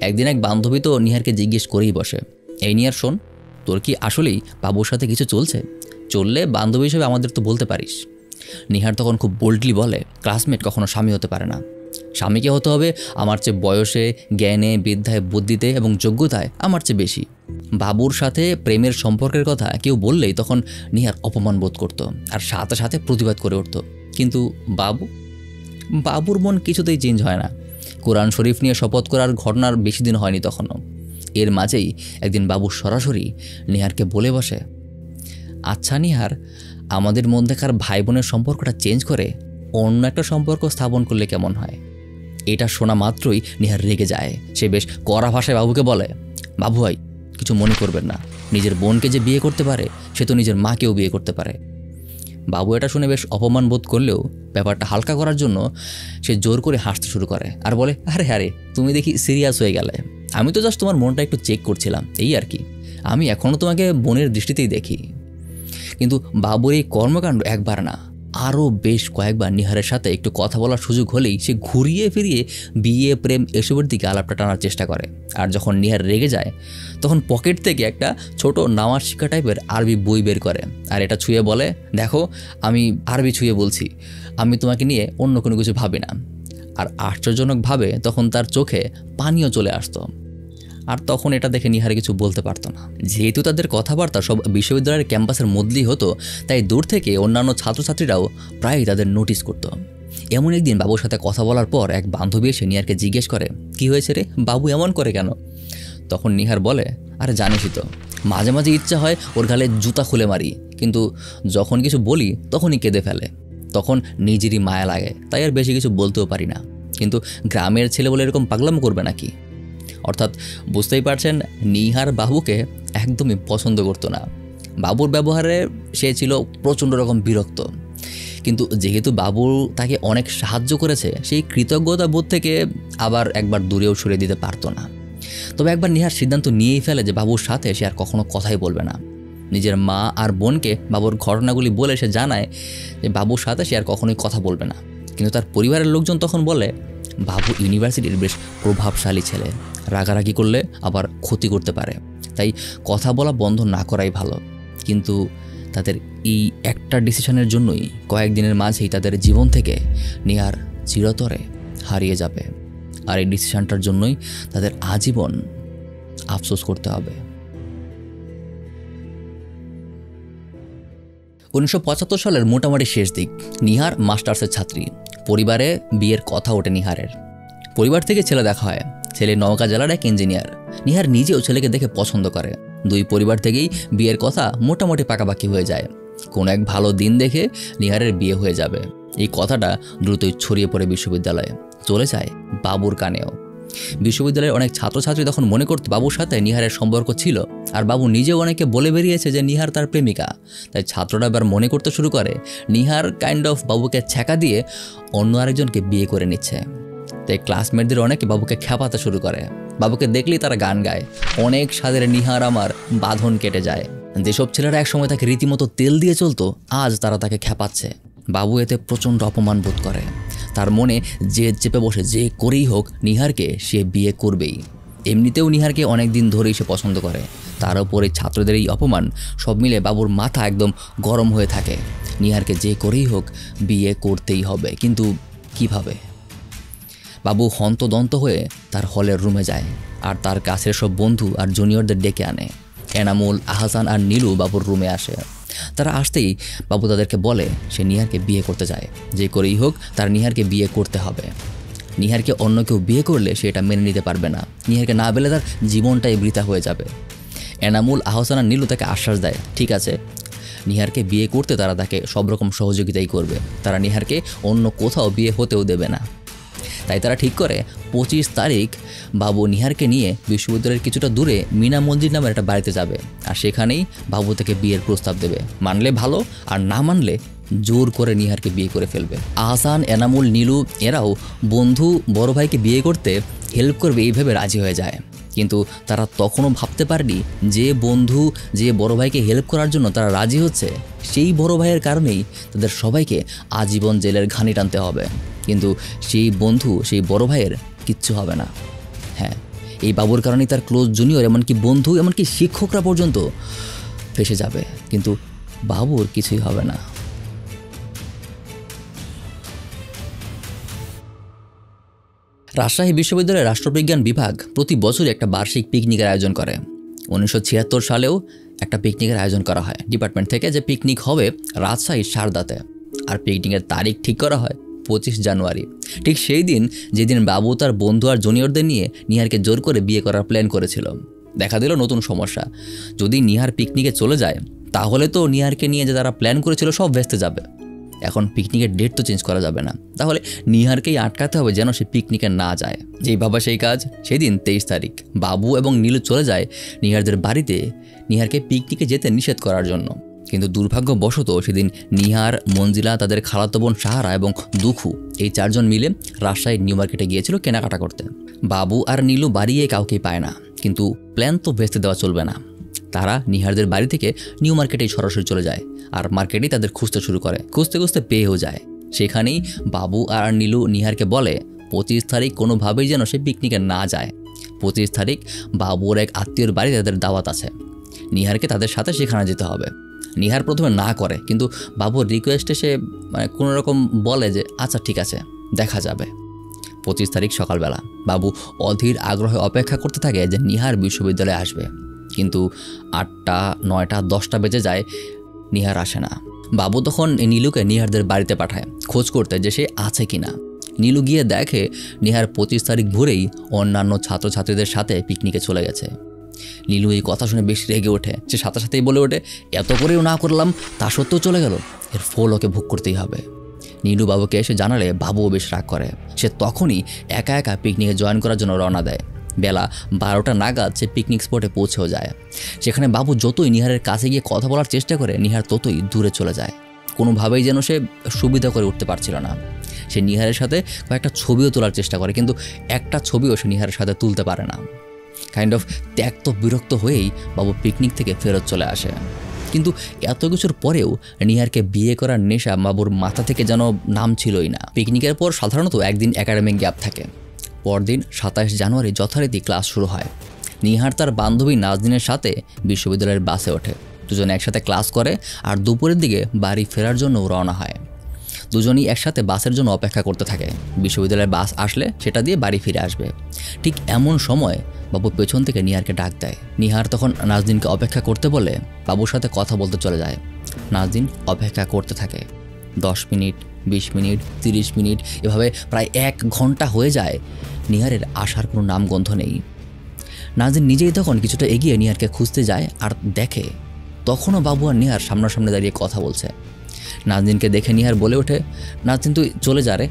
একদিন এক বান্ধবী তো নিহারকে জিজ্ঞেস করেই বসে, এই নিহার শোন, তোর কি আসলেই বাবুর সাথে কিছু চলছে? চললে বান্ধবী হিসেবে আমাদের তো বলতে পারিস। নিহার তখন খুব বোল্ডলি বলে, ক্লাসমেট কখনো স্বামী হতে পারে না। স্বামীকে হতে হবে আমার চেয়ে বয়সে, জ্ঞানে, বিদ্যায়, বুদ্ধিতে এবং যোগ্যতায় আমার চেয়ে বেশি। বাবুর সাথে প্রেমের সম্পর্কের কথা কেউ বললেই তখন নিহার অপমান বোধ করত আর সাথে সাথে প্রতিবাদ করে উঠত। কিন্তু বাবুর মন কিছুতেই চেঞ্জ হয় না। কোরআন শরীফ নিয়ে শপথ করার ঘটনার বেশি দিন হয়নি তখনও। এর মাঝেই একদিন বাবু সরাসরি নিহারকে বলে বসে, আচ্ছা নিহার, আমাদের মধ্যেকার ভাই বোনের সম্পর্কটা চেঞ্জ করে অন্য একটা সম্পর্ক স্থাপন করলে কেমন হয়? এটা শোনা মাত্রই নিহার রেগে যায়। সে বেশ কড়া ভাষায় বাবুকে বলে, বাবু ভাই কিছু মনে করবেন না, নিজের বোনকে যে বিয়ে করতে পারে সে তো নিজের মাকেও বিয়ে করতে পারে। বাবু এটা শুনে বেশ অপমান বোধ করলেও ব্যাপারটা হালকা করার জন্য সে জোর করে হাসতে শুরু করে আর বলে, আরে তুমি দেখি সিরিয়াস হয়ে গেলে। আমি তো জাস্ট তোমার মনটা একটু চেক করছিলাম, এই আর কি। আমি এখনও তোমাকে বোনের দৃষ্টিতেই দেখি। কিন্তু বাবুর এই কর্মকাণ্ড একবার না, আরও বেশ কয়েকবার নিহারের সাথে একটু কথা বলার সুযোগ হলেই সে ঘুরিয়ে ফিরিয়ে বিয়ে, প্রেম এসবের দিকে আলাপটা টানার চেষ্টা করে। আর যখন নিহার রেগে যায় তখন পকেট থেকে একটা ছোট নামাজ শিক্ষা টাইপের আরবি বই বের করে আর এটা ছুঁয়ে বলে, দেখো আমি আরবি ছুঁয়ে বলছি, আমি তোমাকে নিয়ে অন্য কোনো কিছু ভাবি না। আর আশ্চর্যজনকভাবে তখন তার চোখে পানিও চলে আসতো। আর তখন এটা দেখে নিহারে কিছু বলতে পারতো না। যেহেতু তাদের কথাবার্তা সব বিশ্ববিদ্যালয়ের ক্যাম্পাসের মধ্যেই হতো, তাই দূর থেকে অন্যান্য ছাত্রছাত্রীরাও প্রায়ই তাদের নোটিস করতো। এমন একদিন বাবুর সাথে কথা বলার পর এক বান্ধবী এসে নিহারকে জিজ্ঞেস করে, কি হয়েছে রে, বাবু এমন করে কেন? তখন নিহার বলে, আরে জানিসই তো, মাঝে মাঝে ইচ্ছা হয় ওর গালে জুতা খুলে মারি, কিন্তু যখন কিছু বলি তখনই কেঁদে ফেলে। তখন নিজেরই মায়া লাগে, তাই আর বেশি কিছু বলতেও পারি না। কিন্তু গ্রামের ছেলে বলে এরকম পাগলাম করবে নাকি? অর্থাৎ বুঝতেই পারছেন, নিহার বাবুকে একদমই পছন্দ করতো না। বাবুর ব্যবহারে সে ছিল প্রচণ্ড রকম বিরক্ত। কিন্তু যেহেতু বাবু তাকে অনেক সাহায্য করেছে, সেই কৃতজ্ঞতা বোধ থেকে আবার একবার দূরেও সরিয়ে দিতে পারতো না। তবে একবার নিহার সিদ্ধান্ত নিয়েই ফেলে যে বাবুর সাথে সে আর কখনো কথাই বলবে না। নিজের মা আর বোনকে বাবুর ঘটনাগুলি বলে সে জানায় যে বাবুর সাথে সে আর কখনোই কথা বলবে না। কিন্তু তার পরিবারের লোকজন তখন বলে, বাবু ইউনিভার্সিটির বেশ প্রভাবশালী ছেলে, রাগারাগি করলে আবার ক্ষতি করতে পারে, তাই কথা বলা বন্ধ না করাই ভালো। কিন্তু তাদের এই একটা ডিসিশনের জন্যই কয়েকদিনের মাঝেই তাদের জীবন থেকে নিহার চিরতরে হারিয়ে যাবে। আর এই ডিসিশনটার জন্যই তাদের আজীবন আফসোস করতে হবে। 1975 সালের মোটামুটি শেষ দিক। নিহার মাস্টার্সের ছাত্রী। পরিবারে বিয়ের কথা ওঠে নিহারের। পরিবার থেকে ছেলে দেখা হয়। ছেলে নওগাঁ জেলার এক ইঞ্জিনিয়ার। নিহার নিজেও ছেলেকে দেখে পছন্দ করে। দুই পরিবার থেকেই বিয়ের কথা মোটামুটি পাকাপাকি হয়ে যায়। কোনো এক ভালো দিন দেখে নিহারের বিয়ে হয়ে যাবে, এই কথাটা দ্রুতই ছড়িয়ে পড়ে বিশ্ববিদ্যালয়ে, চলে যায় বাবুর কানেও। বিশ্ববিদ্যালয়ের অনেক ছাত্রছাত্রী তখন মনে করত বাবুর সাথে নিহারের সম্পর্ক ছিল, আর বাবু নিজেও অনেকে বলে বেরিয়েছে যে নিহার তার প্রেমিকা। তাই ছাত্ররা এবার মনে করতে শুরু করে নিহার কাইন্ড অফ বাবুকে ছ্যাঁকা দিয়ে অন্য আরেকজনকে বিয়ে করে নিচ্ছে। তাই ক্লাসমেটদের অনেকে বাবুকে খ্যাপাতে শুরু করে। বাবুকে দেখলেই তারা গান গায়, অনেক স্বাদের নিহার আমার বাঁধন কেটে যায়। যেসব ছেলেরা একসময় তাকে রীতিমতো তেল দিয়ে চলতো, আজ তারা তাকে খ্যাপাচ্ছে। বাবু এতে প্রচণ্ড অপমান বোধ করে। তার মনে জেদ চেপে বসে যে করেই হোক নিহারকে সে বিয়ে করবেই। এমনিতেও নিহারকে অনেক দিন ধরেই সে পছন্দ করে। তার উপরে ছাত্রদের এই অপমান সব মিলে বাবুর মাথা একদম গরম হয়ে থাকে। নিহারকে যে করেই হোক বিয়ে করতেই হবে, কিন্তু কিভাবে? বাবু হন্তদন্ত হয়ে তার হলের রুমে যায় আর তার কাছের সব বন্ধু আর জুনিয়রদের ডেকে আনে। এনামুল, আহসান আর নীলু বাবুর রুমে আসে। তারা আসতেই বাবু তাদেরকে বলে সে নিহারকে বিয়ে করতে চায়, যে করেই হোক তার নিহারকে বিয়ে করতে হবে। নিহারকে অন্য কেউ বিয়ে করলে সে এটা মেনে নিতে পারবে না। নিহারকে না পেলে তার জীবনটাই বৃথা হয়ে যাবে। এনামুল, আহসান আর নীলু তাকে আশ্বাস দেয়, ঠিক আছে, নিহারকে বিয়ে করতে তারা তাকে সব রকম সহযোগিতাই করবে। তারা নিহারকে অন্য কোথাও বিয়ে হতেও দেবে না। তাই তারা ঠিক করে 25 তারিখ বাবু নিহারকে নিয়ে বিশ্ববিদ্যালয়ের কিছুটা দূরে মিনা মন্দির নামের একটা বাড়িতে যাবে, আর সেখানেই বাবু থেকে বিয়ের প্রস্তাব দেবে। মানলে ভালো, আর না মানলে জোর করে নিহারকে বিয়ে করে ফেলবে। আহসান, এনামুল, নীলু এরাও বন্ধু বড় ভাইকে বিয়ে করতে হেল্প করবে এই ভেবে রাজি হয়ে যায়। কিন্তু তারা তখনও ভাবতে পারেনি যে বন্ধু যে বড় ভাইকে হেল্প করার জন্য তারা রাজি হচ্ছে, সেই বড় ভাইয়ের কারণেই তাদের সবাইকে আজীবন জেলের ঘানি টানতে হবে। কিন্তু সেই বন্ধু সেই বড় ভাইয়ের কিচ্ছু হবে না। হ্যাঁ, এই বাবুর কারণেই তার ক্লোজ জুনিয়র, এমনকি বন্ধু, এমনকি শিক্ষকরা পর্যন্ত ফেসে যাবে, কিন্তু বাবুর কিছুই হবে না। রাজশাহী বিশ্ববিদ্যালয়ের রাষ্ট্রবিজ্ঞান বিভাগ প্রতি বছরই একটা বার্ষিক পিকনিকের আয়োজন করে। 1976 সালেও একটা পিকনিকের আয়োজন করা হয় ডিপার্টমেন্ট থেকে, যে পিকনিক হবে রাজশাহীর সারদাতে। আর পিকনিকের তারিখ ঠিক করা হয় 25 জানুয়ারি, ঠিক সেই দিন যেদিন বাবু তার বন্ধু আর জুনিয়রদের নিয়ে নিহারকে জোর করে বিয়ে করার প্ল্যান করেছিল। দেখা দিল নতুন সমস্যা, যদি নিহার পিকনিকে চলে যায় তাহলে তো নিহারকে নিয়ে যে তারা প্ল্যান করেছিল সব ভেস্তে যাবে। এখন পিকনিকের ডেট তো চেঞ্জ করা যাবে না, তাহলে নিহারকেই আটকাতে হবে যেন সে পিকনিকে না যায়। যেই ভাবা সেই কাজ। সেদিন 23 তারিখ বাবু এবং নীলু চলে যায় নিহারদের বাড়িতে নিহারকে পিকনিকে যেতে নিষেধ করার জন্য। কিন্তু দুর্ভাগ্যবশত সেদিন নিহার, মঞ্জিলা, তাদের খালাতো বোন সাহারা এবং দুখু এই 4 জন মিলে রাজশাহীর নিউ মার্কেটে গিয়েছিল কেনাকাটা করতে। বাবু আর নীলু বাড়িয়ে কাউকেই পায় না, কিন্তু প্ল্যান তো ভেস্তে দেওয়া চলবে না। তারা নিহারদের বাড়ি থেকে নিউ মার্কেটেই সরাসরি চলে যায় আর মার্কেটেই তাদের খুঁজতে শুরু করে। খুঁজতে খুঁজতে পেয়েও যায়। সেখানেই বাবু আর নীলু নিহারকে বলে 25 তারিখ কোনোভাবেই যেন সে পিকনিকে না যায়। 25 তারিখ বাবুর এক আত্মীয়র বাড়িতে তাদের দাওয়াত আছে, নিহারকে তাদের সাথে সেখানে যেতে হবে। নিহার প্রথমে না করে, কিন্তু বাবুর রিকোয়েস্টে সে কোনো রকম বলে যে আচ্ছা ঠিক আছে, দেখা যাবে। 25 তারিখ সকালবেলা বাবু অধীর আগ্রহে অপেক্ষা করতে থাকে যে নিহার বিশ্ববিদ্যালয়ে আসবে, কিন্তু 8টা, 9টা, 10টা বেজে যায়, নিহার আসে না। বাবু তখন নীলুকে নিহারদের বাড়িতে পাঠায় খোঁজ করতে যে সে আছে কিনা। নীলু গিয়ে দেখে নিহার 25 তারিখ ভোরেই অন্যান্য ছাত্রছাত্রীদের সাথে পিকনিকে চলে গেছে। নীলু এই কথা শুনে বেশ রেগে ওঠে। সে সাথে সাথেই বলে ওঠে, এত করেও না করলাম, তা সত্ত্বেও চলে গেল, এর ফল ওকে ভোগ করতেই হবে। নীলু বাবুকে এসে জানালে বাবুও বেশ রাগ করে। সে তখনই একা একা পিকনিকে জয়েন করার জন্য রওনা দেয়। বেলা 12টা নাগাদ সে পিকনিক স্পটে পৌঁছেও যায়। সেখানে বাবু যতই নিহারের কাছে গিয়ে কথা বলার চেষ্টা করে, নিহার ততই দূরে চলে যায়। কোনোভাবেই যেন সে সুবিধা করে উঠতে পারছিল না। সে নিহারের সাথে কয়েকটা ছবিও তোলার চেষ্টা করে, কিন্তু একটা ছবিও সে নিহারের সাথে তুলতে পারে না। কাইন্ড অফ ত্যক্ত বিরক্ত হয়েই বাবু পিকনিক থেকে ফেরত চলে আসে। কিন্তু এত কিছুর পরেও নিহারকে বিয়ে করার নেশা বাবুর মাথা থেকে যেন নাম ছিলই না। পিকনিকের পর সাধারণত একদিন একাডেমিক গ্যাপ থাকে। পরদিন 27 জানুয়ারি যথারীতি ক্লাস শুরু হয়। নিহার তার বান্ধবী নাজদিনের সাথে বিশ্ববিদ্যালয়ের বাসে ওঠে। দুজনে একসাথে ক্লাস করে আর দুপুরের দিকে বাড়ি ফেরার জন্য রওনা হয়। দুজনই একসাথে বাসের জন্য অপেক্ষা করতে থাকে। বিশ্ববিদ্যালয়ের বাস আসলে সেটা দিয়ে বাড়ি ফিরে আসবে। ঠিক এমন সময় বাবু পেছন থেকে নিহারকে ডাক দেয়। নিহার তখন নাজদিনকে অপেক্ষা করতে বলে বাবুর সাথে কথা বলতে চলে যায়। নাজদিন অপেক্ষা করতে থাকে। 10 মিনিট, 20 মিনিট, 30 মিনিট, এভাবে প্রায় 1 ঘন্টা হয়ে যায়। নিহারের আসার কোনো নামগন্ধ নেই। নাজদিন নিজেই তখন কিছুটা এগিয়ে নিহারকে খুঁজতে যায় আর দেখে তখনও বাবু আর নিহার সামনাসামনি দাঁড়িয়ে কথা বলছে। নাজদিনকে দেখে নিহার বলে ওঠে, নাজদিন তুই চলে যা রে,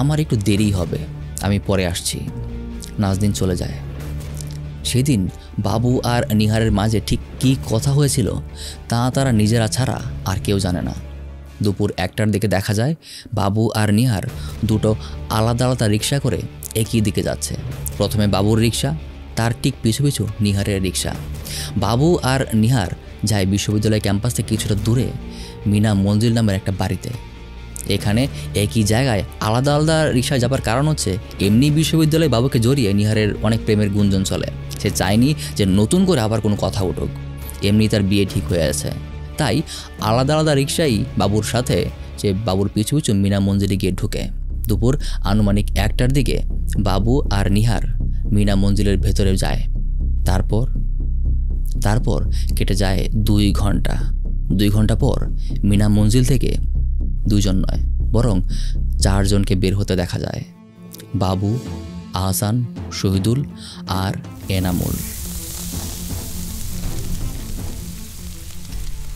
আমার একটু দেরি হবে, আমি পরে আসছি। নাজদিন চলে যায়। সেদিন বাবু আর নিহারের মাঝে ঠিক কী কথা হয়েছিল তা তারা নিজেরা ছাড়া আর কেউ জানে না। দুপুর 1টার দিকে দেখা যায় বাবু আর নিহার দুটো আলাদা আলাদা রিক্সা করে একই দিকে যাচ্ছে। প্রথমে বাবুর রিক্সা, তার ঠিক পিছু পিছু নিহারের রিক্সা। বাবু আর নিহার যায় বিশ্ববিদ্যালয় ক্যাম্পাস থেকে কিছুটা দূরে মিনা মঞ্জিল নামের একটা বাড়িতে। এখানে একই জায়গায় আলাদা আলাদা রিক্সায় যাবার কারণ হচ্ছে এমনি বিশ্ববিদ্যালয়ে বাবুকে জড়িয়ে নিহারের অনেক প্রেমের গুঞ্জন চলে। সে চায়নি যে নতুন করে আবার কোনো কথা উঠুক, এমনি তার বিয়ে ঠিক হয়ে আছে। তাই আলাদা আলাদা রিক্সাই বাবুর সাথে সে বাবুর পিছু পিছু মিনা মঞ্জিলে গিয়ে ঢুকে। দুপুর আনুমানিক 1টার দিকে বাবু আর নিহার মিনা মঞ্জিলের ভেতরে যায়। তারপর কেটে যায় 2 ঘন্টা। 2 ঘন্টা পর মিনা মঞ্জিল থেকে 2 জন নয় বরং 4 জনকে বের হতে দেখা যায়। বাবু, আহসান, শহীদুল আর এনামুল।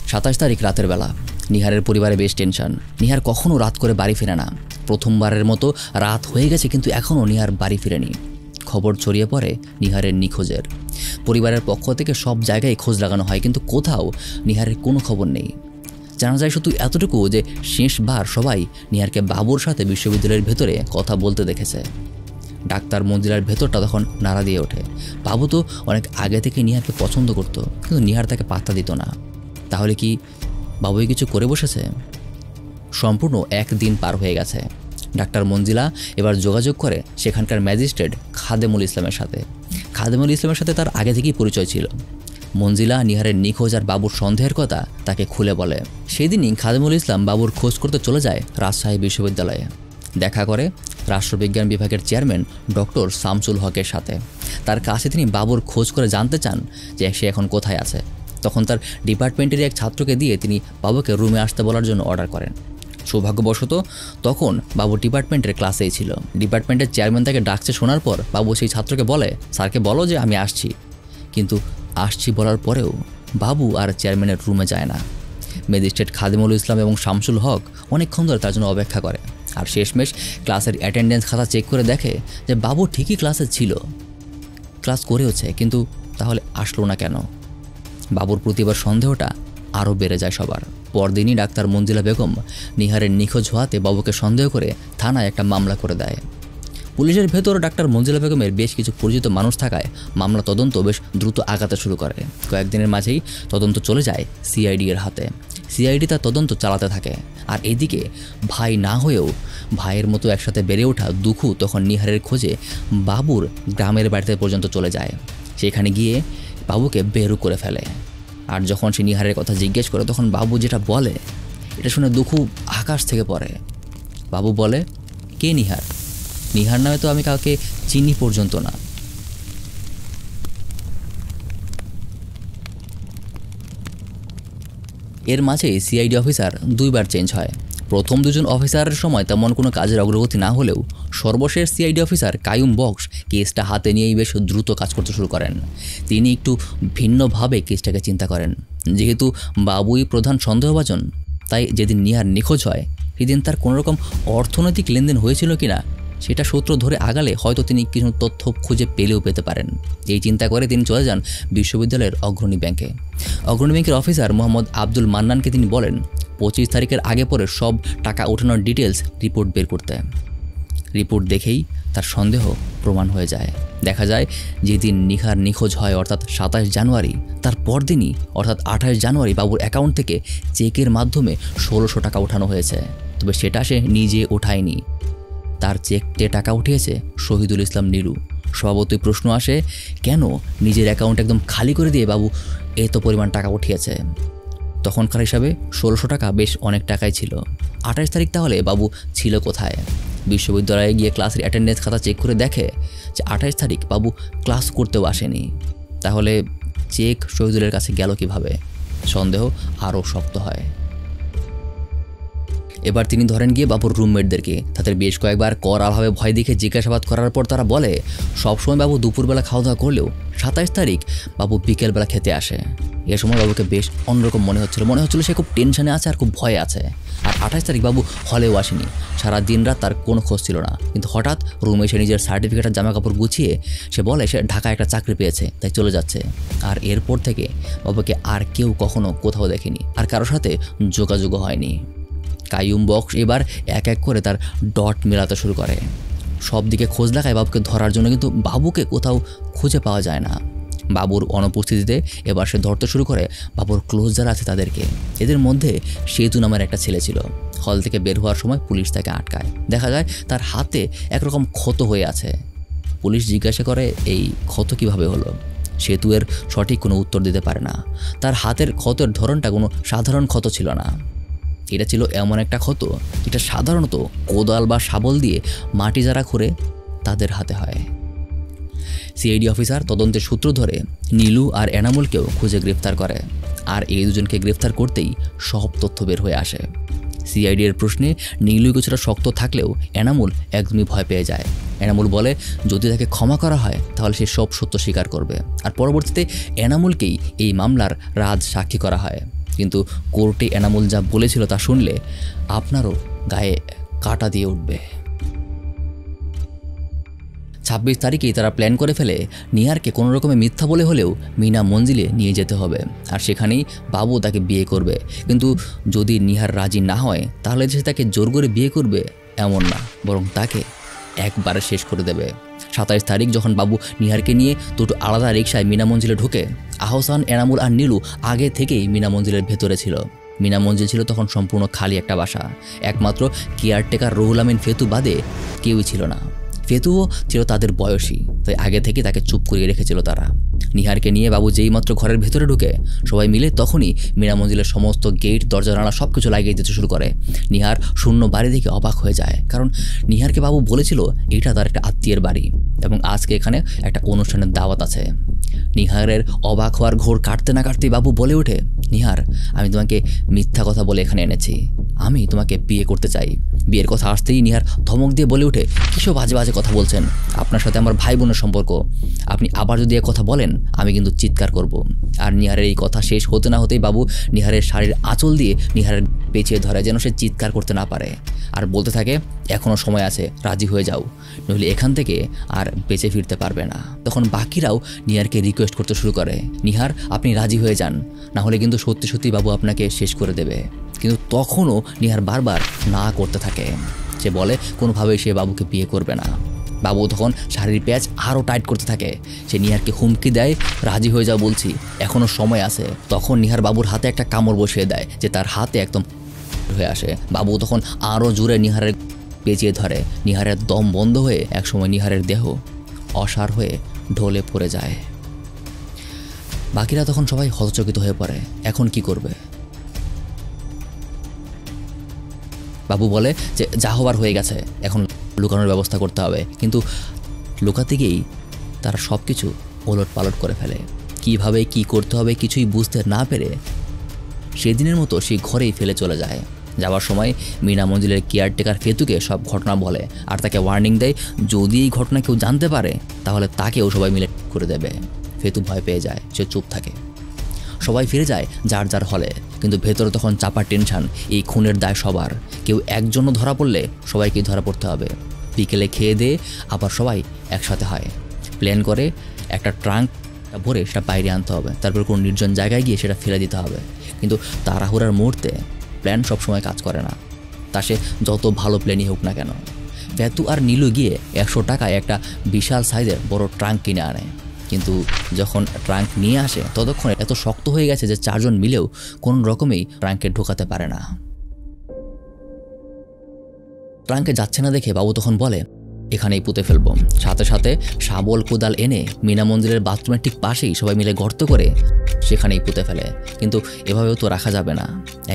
27 তারিখ রাতের বেলা নিহারের পরিবারে বেশ টেনশন। নিহার কখনো রাত করে বাড়ি ফিরে না। প্রথমবারের মতো রাত হয়ে গেছে, কিন্তু এখনও নিহার বাড়ি ফিরেনি। খবর ছড়িয়ে পড়ে নিহারের নিখোঁজের। পরিবারের পক্ষ থেকে সব জায়গায় খোঁজ লাগানো হয়, কিন্তু কোথাও নিহারের কোনো খবর নেই। জানা যায় শুধু এতটুকু যে শেষবার সবাই নিহারকে বাবুর সাথে বিশ্ববিদ্যালয়ের ভেতরে কথা বলতে দেখেছে। ডাক্তার মঞ্জিলার ভেতরটা তখন নাড়া দিয়ে ওঠে। বাবু তো অনেক আগে থেকে নিহারকে পছন্দ করত, কিন্তু নিহার তাকে পাত্তা দিত না। তাহলে কি বাবুই কিছু করে বসেছে? সম্পূর্ণ 1 দিন পার হয়ে গেছে। ডাক্তার মঞ্জিলা এবার যোগাযোগ করে সেখানকার ম্যাজিস্ট্রেট খাদেমুল ইসলামের সাথে। খাদেমুল ইসলামের সাথে তার আগে থেকেই পরিচয় ছিল। মঞ্জিলা নিহারের নিখোঁজ আর বাবুর সন্দেহের কথা তাকে খুলে বলে। সেদিনই খাদেমুল ইসলাম বাবুর খোঁজ করতে চলে যায় রাজশাহী বিশ্ববিদ্যালয়ে। দেখা করে রাষ্ট্রবিজ্ঞান বিভাগের চেয়ারম্যান ডক্টর শামসুল হকের সাথে। তার কাছে তিনি বাবুর খোঁজ করে জানতে চান যে সে এখন কোথায় আছে। তখন তার ডিপার্টমেন্টের এক ছাত্রকে দিয়ে তিনি বাবুকে রুমে আসতে বলার জন্য অর্ডার করেন। সৌভাগ্যবশত তখন বাবু ডিপার্টমেন্টের ক্লাসেই ছিল। ডিপার্টমেন্টের চেয়ারম্যান তাকে ডাকছে শোনার পর বাবু সেই ছাত্রকে বলে, স্যারকে বলো যে আমি আসছি। কিন্তু আসছি বলার পরেও বাবু আর চেয়ারম্যানের রুমে যায় না। ম্যাজিস্ট্রেট খাদেমুল ইসলাম এবং শামসুল হক অনেকক্ষণ ধরে তার জন্য অপেক্ষা করে। আর শেষমেশ ক্লাসের অ্যাটেন্ডেন্স খাতা চেক করে দেখে যে বাবু ঠিকই ক্লাসে ছিল, ক্লাস করেওছে, কিন্তু তাহলে আসলো না কেন? বাবুর প্রতি এবার সন্দেহটা আরও বেড়ে যায় সবার। পরদিনই ডাক্তার মঞ্জিলা বেগম নিহারের নিখোঁজ হওয়াতে বাবুকে সন্দেহ করে থানায় একটা মামলা করে দেয়। পুলিশের ভেতর ডাক্তার মঞ্জিলা বেগমের বেশ কিছু পরিচিত মানুষ থাকায় মামলা তদন্ত বেশ দ্রুত আগাতে শুরু করে। কয়েকদিনের মাঝেই তদন্ত চলে যায় সিআইডি এর হাতে। সিআইডি তার তদন্ত চালাতে থাকে। আর এদিকে ভাই না হয়েও ভাইয়ের মতো একসাথে বেড়ে ওঠা দুখু তখন নিহারের খোঁজে বাবুর গ্রামের বাড়িতে পর্যন্ত চলে যায়। সেখানে গিয়ে বাবুকে বেরু করে ফেলে। আর যখন সে নিহারের কথা জিজ্ঞেস করে তখন বাবু যেটা বলে এটা শুনে দুখু আকাশ থেকে পড়ে। বাবু বলে, কে নিহার? নিহার নামে তো আমি কাউকে চিনি পর্যন্ত না। এর মাঝে সিআইডি অফিসার 2 বার চেঞ্জ হয়। প্রথম 2জন অফিসারের সময় তেমন কোনো কাজের অগ্রগতি না হলেও সর্বশেষ সিআইডি অফিসার কাইয়ুম বক্স কেসটা হাতে নিয়েই বেশ দ্রুত কাজ করতে শুরু করেন। তিনি একটু ভিন্নভাবে কেসটাকে চিন্তা করেন। যেহেতু বাবুই প্রধান সন্দেহভাজন, তাই যেদিন নিহার নিখোঁজ হয় সেদিন তার কোনোরকম অর্থনৈতিক লেনদেন হয়েছিল কিনা সেটা সূত্র ধরে আগালে হয়তো তিনি কিছু তথ্য খুঁজে পেলেও পেতে পারেন। এই চিন্তা করে তিনি চলে যান বিশ্ববিদ্যালয়ের অগ্রণী ব্যাংকে। অগ্রণী ব্যাংকের অফিসার মোহাম্মদ আব্দুল মান্নানকে তিনি বলেন 25 তারিখের আগে পরে সব টাকা ওঠানোর ডিটেলস রিপোর্ট বের করতে। রিপোর্ট দেখেই তার সন্দেহ প্রমাণ হয়ে যায়। দেখা যায় যেদিন নিহার নিখোঁজ হয় অর্থাৎ 27 জানুয়ারি, তার পরদিনই অর্থাৎ 28 জানুয়ারি বাবুর অ্যাকাউন্ট থেকে চেকের মাধ্যমে 1600 টাকা ওঠানো হয়েছে। তবে সেটা সে নিজে ওঠায়নি, তার চেকতে টাকা উঠিয়েছে শহীদুল ইসলাম নীলু। স্বভাবতই প্রশ্ন আসে, কেন নিজের অ্যাকাউন্ট একদম খালি করে দিয়ে বাবু এত পরিমাণ টাকা উঠিয়েছে? তখনকার হিসাবে 1600 টাকা বেশ অনেক টাকাই ছিল। 28 তারিখ তাহলে বাবু ছিল কোথায়? বিশ্ববিদ্যালয়ে গিয়ে ক্লাসের অ্যাটেন্ডেন্স খাতা চেক করে দেখে যে 28 তারিখ বাবু ক্লাস করতেও আসেনি। তাহলে চেক শহীদুলের কাছে গেল কিভাবে? সন্দেহ আরও শক্ত হয়। এবার তিনি ধরেন গিয়ে বাবুর রুমমেটদেরকে। তাদের বেশ কয়েকবার কড়াভাবে ভয় দেখে জিজ্ঞাসাবাদ করার পর তারা বলে সবসময় বাবু দুপুরবেলা খাওয়া দাওয়া করলেও 27 তারিখ বাবু বিকেলবেলা খেতে আসে। এ সময় বাবুকে বেশ অন্যরকম মনে হচ্ছিল সে খুব টেনশনে আছে আর খুব ভয়ে আছে। আর 28 তারিখ বাবু হলেও আসেনি। সারা দিন রাত তার কোনো খোঁজ ছিল না। কিন্তু হঠাৎ রুমে এসে নিজের সার্টিফিকেট আর জামা কাপড় গুছিয়ে সে বলে সে ঢাকায় একটা চাকরি পেয়েছে, তাই চলে যাচ্ছে। আর এরপর থেকে বাবুকে আর কেউ কখনো কোথাও দেখেনি, আর কারোর সাথে যোগাযোগও হয়নি। কাইয়ুম বক্স এবার এক এক করে তার ডট মেলাতে শুরু করে। সব দিকে খোঁজ লাগায় বাবুকে ধরার জন্য, কিন্তু বাবুকে কোথাও খুঁজে পাওয়া যায় না। বাবুর অনুপস্থিতিতে এবার সে ধরতে শুরু করে বাবুর ক্লোজ যারা আছে তাদেরকে। এদের মধ্যে সেতু নামের একটা ছেলে ছিল। হল থেকে বের হওয়ার সময় পুলিশ তাকে আটকায়। দেখা যায় তার হাতে একরকম ক্ষত হয়ে আছে। পুলিশ জিজ্ঞাসা করে এই ক্ষত কিভাবে হলো। সেতু এর সঠিক কোনো উত্তর দিতে পারে না। তার হাতের ক্ষতের ধরনটা কোনো সাধারণ ক্ষত ছিল না। এটা ছিল এমন একটা ক্ষত যেটা সাধারণত কোদাল বা শাবল দিয়ে মাটি যারা খুঁড়ে তাদের হাতে হয়। সিআইডি অফিসার তদন্তের সূত্র ধরে নীলু আর এনামুলকেও খুঁজে গ্রেফতার করে। আর এই দুজনকে গ্রেফতার করতেই সব তথ্য বের হয়ে আসে। সিআইডি এর প্রশ্নে নীলু কিছুটা শক্ত থাকলেও এনামুল একদমই ভয় পেয়ে যায়। এনামুল বলে যদি তাকে ক্ষমা করা হয় তাহলে সে সব সত্য স্বীকার করবে। আর পরবর্তীতে এনামুলকেই এই মামলার রাজ সাক্ষী করা হয়। কিন্তু কোর্টে এনামুল যা বলেছিল তা শুনলে আপনারও গায়ে কাঁটা দিয়ে উঠবে। 26 তারিখেই তারা প্ল্যান করে ফেলে নিহারকে কোনো রকমে মিথ্যা বলে হলেও মিনা মঞ্জিলে নিয়ে যেতে হবে। আর সেখানেই বাবু তাকে বিয়ে করবে। কিন্তু যদি নিহার রাজি না হয় তাহলে সে তাকে জোর করে বিয়ে করবে এমন না, বরং তাকে একবারে শেষ করে দেবে। 27 তারিখ যখন বাবু নিহারকে নিয়ে দুটো আলাদা রিকশায় মিনা মঞ্জিলে ঢুকে, আহসান, এনামুল আর নীলু আগে থেকেই মিনা মঞ্জিলের ভেতরে ছিল। মিনা মঞ্জিল ছিল তখন সম্পূর্ণ খালি একটা বাসা। একমাত্র কেয়ারটেকার রুহুল আমিন ফেতু বাদে কেউই ছিল না। ফেতুও ছিল তাদের বয়সী, তাই আগে থেকে তাকে চুপ করিয়ে রেখেছিল তারা। নিহারকে নিয়ে বাবু যেই মাত্র ঘরের ভেতরে ঢুকে, সবাই মিলে তখনই মিনা মঞ্জিলের সমস্ত গেট, দরজা, জানালা সব কিছু লাগিয়ে দিতে শুরু করে। নিহার শূন্য বাড়ি দেখে অবাক হয়ে যায়, কারণ নিহারকে বাবু বলেছিল এটা তার একটা আত্মীয়ের বাড়ি এবং আজকে এখানে একটা অনুষ্ঠানের দাওয়াত আছে। নিহারের অবাক হওয়ার ঘোর কাটতে না কাটতেই বাবু বলে ওঠে, নিহার, আমি তোমাকে মিথ্যা কথা বলে এখানে এনেছি, আমি তোমাকে বিয়ে করতে চাই। বিয়ের কথা আসতেই নিহার ধমক দিয়ে বলে ওঠে, কিসব বাজে বাজে কথা বলছেন, আপনার সাথে আমার ভাই বোনের সম্পর্ক, আপনি আবার যদি এ কথা বলেন আমি কিন্তু চিৎকার করব। আর নিহারের এই কথা শেষ হতে না হতেই বাবু নিহারের শাড়ির আঁচল দিয়ে নিহারের পেঁচিয়ে ধরে যেন সে চিৎকার করতে না পারে, আর বলতে থাকে, এখনও সময় আছে, রাজি হয়ে যাও, নইলে এখান থেকে আর বেঁচে ফিরতে পারবে না। তখন বাকিরাও নিহারকে রিকোয়েস্ট করতে শুরু করে, নিহার, আপনি রাজি হয়ে যান, না হলে কিন্তু সত্যি সত্যি বাবু আপনাকে শেষ করে দেবে। কিন্তু তখনও নিহার বারবার না করতে থাকে। সে বলে কোনোভাবেই সে বাবুকে বিয়ে করবে না। বাবু তখন শাড়ির প্যাচ আরও টাইট করতে থাকে। সে নিহারকে হুমকি দেয়, রাজি হয়ে যাও বলছি, এখনও সময় আছে। তখন নিহার বাবুর হাতে একটা কামড় বসিয়ে দেয় যে তার হাতে একদম হয়ে আসে। বাবু তখন আরও জোরে নিহারের পেঁচিয়ে ধরে। নিহারের দম বন্ধ হয়ে একসময় নিহারের দেহ অসাড় হয়ে ঢলে পড়ে যায়। বাকিরা তখন সবাই হতচকিত হয়ে পড়ে, এখন কি করবে? বাবু বলে যে যা হবার হয়ে গেছে, এখন লুকানোর ব্যবস্থা করতে হবে। কিন্তু লুকাতে গিয়েই তারা সব কিছু ওলট পালট করে ফেলে। কিভাবে কি করতে হবে কিছুই বুঝতে না পেরে সেদিনের মতো সেই ঘরেই ফেলে চলে যায়। যাওয়ার সময় মিনা মঞ্জিলের কেয়ারটেকার ফেতুকে সব ঘটনা বলে আর তাকে ওয়ার্নিং দেয়, যদি এই ঘটনা কেউ জানতে পারে তাহলে তাকেও সবাই মিলে করে দেবে। ফেতু ভয় পেয়ে যায়, সে চুপ থাকে। সবাই ফিরে যায় যার যার হলে, কিন্তু ভেতরে তখন চাপা টেনশন, এই খুনের দায় সবার। কেউ একজনও ধরা পড়লে সবাইকেই ধরা পড়তে হবে। বিকেলে খেয়ে দিয়ে আবার সবাই একসাথে হয়, প্ল্যান করে একটা ট্রাঙ্ক ভরে সেটা বাইরে আনতে হবে, তারপর কোনো নির্জন জায়গায় গিয়ে সেটা ফেলে দিতে হবে। কিন্তু তাড়াহুড়ার মুহূর্তে প্ল্যান সবসময় কাজ করে না, তা সে যত ভালো প্ল্যানই হোক না কেন। ফেতু আর নীলু গিয়ে 100 টাকায় একটা বিশাল সাইজের বড় ট্রাঙ্ক কিনে আনে, কিন্তু যখন ট্রাঙ্ক নিয়ে আসে ততক্ষণে এত শক্ত হয়ে গেছে যে 4 জন মিলেও কোনো রকমেই ট্রাঙ্কে ঢোকাতে পারে না। ট্রাঙ্কে যাচ্ছে না দেখে বাবু তখন বলে, এখানেই পুঁতে ফেলবো। সাথে সাথে শাবল কোদাল এনে মিনা মন্দিরের বাথরুমের ঠিক পাশেই সবাই মিলে গর্ত করে সেখানেই পুঁতে ফেলে। কিন্তু এভাবেও তো রাখা যাবে না,